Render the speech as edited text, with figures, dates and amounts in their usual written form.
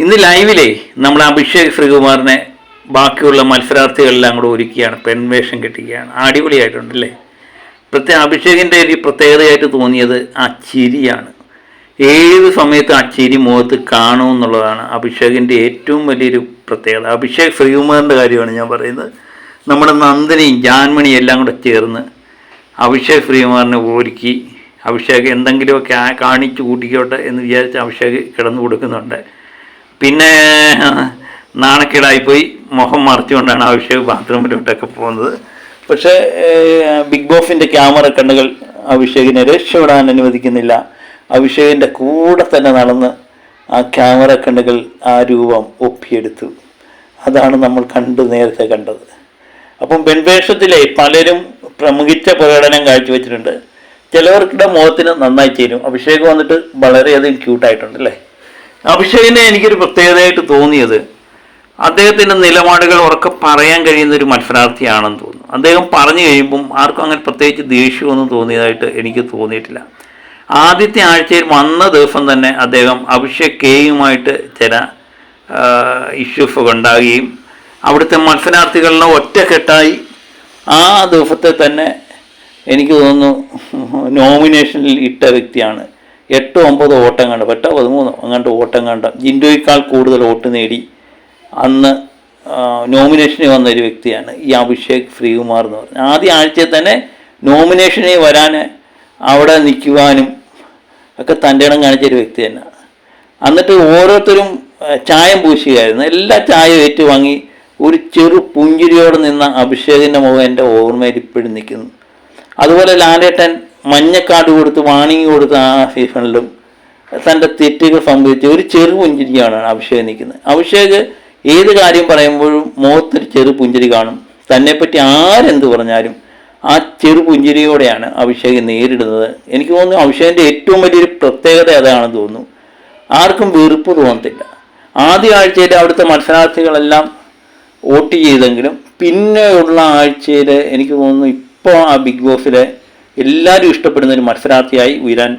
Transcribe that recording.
ഇന്ന് ലൈവിലേ നമ്മൾ അഭിഷേക് ശ്രീകുമാറിനെ ബാക്കിയുള്ള മത്സരാർത്ഥികളെല്ലാം കൂടെ ഒരുക്കിയാണ്, പെൺവേഷം കെട്ടിക്കുകയാണ്. അടിപൊളിയായിട്ടുണ്ടല്ലേ. അഭിഷേകിൻ്റെ ഒരു പ്രത്യേകതയായിട്ട് തോന്നിയത് ആ ചിരിയാണ്. ഏത് സമയത്തും ആ ചിരി മുഖത്ത് കാണുമെന്നുള്ളതാണ് അഭിഷേകിൻ്റെ ഏറ്റവും വലിയൊരു പ്രത്യേകത. അഭിഷേക് ശ്രീകുമാറിൻ്റെ കാര്യമാണ് ഞാൻ പറയുന്നത്. നമ്മുടെ നന്ദനയും ജാൻമണിയും എല്ലാം കൂടെ ചേർന്ന് അഭിഷേക് ശ്രീകുമാറിനെ ഒരുക്കി. അഭിഷേക് എന്തെങ്കിലുമൊക്കെ കാണിച്ചു കൂട്ടിക്കോട്ടെ എന്ന് വിചാരിച്ച് അഭിഷേക് കിടന്നു കൊടുക്കുന്നുണ്ട്. പിന്നെ നാണക്കേടായിപ്പോയി മുഖം മറച്ചുകൊണ്ടാണ് അഭിഷേക് ബാത്റൂമിലോട്ടൊക്കെ പോകുന്നത്. പക്ഷേ ബിഗ് ബോസിൻ്റെ ക്യാമറ കണ്ണുകൾ അഭിഷേകിനെ രക്ഷപ്പെടാൻ അനുവദിക്കുന്നില്ല. അഭിഷേകിൻ്റെ കൂടെ തന്നെ നടന്ന് ആ ക്യാമറ കണ്ണുകൾ ആ രൂപം ഒപ്പിയെടുത്തു. അതാണ് നമ്മൾ നേരത്തെ കണ്ടത്. അപ്പം പെൺവേഷത്തിലെ പലരും മികച്ച പ്രകടനം കാഴ്ചവെച്ചിട്ടുണ്ട്. ചിലവർക്കിടെ മുഖത്തിന് നന്നായി ചേരും. അഭിഷേക് വന്നിട്ട് വളരെയധികം ക്യൂട്ടായിട്ടുണ്ട് അല്ലേ. അഭിഷേകിനെ എനിക്കൊരു പ്രത്യേകതയായിട്ട് തോന്നിയത് അദ്ദേഹത്തിൻ്റെ നിലപാടുകൾ ഉറക്കെ പറയാൻ കഴിയുന്ന ഒരു മത്സരാർത്ഥിയാണെന്ന് തോന്നുന്നു. അദ്ദേഹം പറഞ്ഞു കഴിയുമ്പം ആർക്കും അങ്ങനെ പ്രത്യേകിച്ച് ദേഷ്യമൊന്നും തോന്നിയതായിട്ട് എനിക്ക് തോന്നിയിട്ടില്ല. ആദ്യത്തെ ആഴ്ചയിൽ വന്ന ദിവസം തന്നെ അദ്ദേഹം അഭിഷേക് കെയുമായിട്ട് ചില ഇഷ്യൂസൊക്കെ ഉണ്ടാകുകയും അവിടുത്തെ മത്സരാർത്ഥികളിനെ ഒറ്റക്കെട്ടായി ആ ദിവസത്തെ തന്നെ എനിക്ക് തോന്നുന്നു നോമിനേഷനിൽ ഇട്ട വ്യക്തിയാണ്. 8-9 വോട്ടം കണ്ട 13 അങ്ങോട്ട് വോട്ടം കണ്ട ജിൻഡോയേക്കാൾ കൂടുതൽ വോട്ട് നേടി അന്ന് നോമിനേഷനിൽ വന്നൊരു വ്യക്തിയാണ് ഈ അഭിഷേക് ശ്രീകുമാർ എന്ന് പറഞ്ഞത്. ആദ്യ ആഴ്ചയിൽ തന്നെ നോമിനേഷനിൽ വരാൻ അവിടെ നിൽക്കുവാനും ഒക്കെ തൻ്റെ ഇടം കാണിച്ചൊരു വ്യക്തി തന്നെ. എന്നിട്ട് ഓരോരുത്തരും ചായം പൂശുകയായിരുന്നു. എല്ലാ ചായയും ഏറ്റുവാങ്ങി ഒരു ചെറു പുഞ്ചിരിയോടെ നിന്ന അഭിഷേകിൻ്റെ മുഖം എൻ്റെ ഓർമ്മയിൽ ഇപ്പോഴും നിൽക്കുന്നു. അതുപോലെ ലാലേട്ടൻ മഞ്ഞക്കാട് കൊടുത്ത് വാണിംഗ് കൊടുത്ത ആ സീസണിലും തൻ്റെ തെറ്റുകൾ സംഭവിച്ച ഒരു ചെറു പുഞ്ചിരിയാണ് അഭിഷേക് നിൽക്കുന്നത്. അഭിഷേക് ഏത് കാര്യം പറയുമ്പോഴും മുഖത്തൊരു ചെറു പുഞ്ചിരി കാണും. തന്നെപ്പറ്റി ആരെന്ത് പറഞ്ഞാലും ആ ചെറു പുഞ്ചിരിയോടെയാണ് അഭിഷേക് നേരിടുന്നത്. എനിക്ക് തോന്നുന്നു അഭിഷേകിൻ്റെ ഏറ്റവും വലിയൊരു പ്രത്യേകത അതാണെന്ന് തോന്നുന്നു. ആർക്കും വെറുപ്പ് തോന്നത്തില്ല. ആദ്യ ആഴ്ചയിൽ അവിടുത്തെ മത്സരാർത്ഥികളെല്ലാം വോട്ട് ചെയ്തെങ്കിലും പിന്നെയുള്ള ആഴ്ചയിൽ എനിക്ക് തോന്നുന്നു ഇപ്പോൾ ആ ബിഗ് ബോസിലെ എല്ലാവരും ഇഷ്ടപ്പെടുന്ന ഒരു മത്സരാർത്ഥിയായി ഉയരാൻ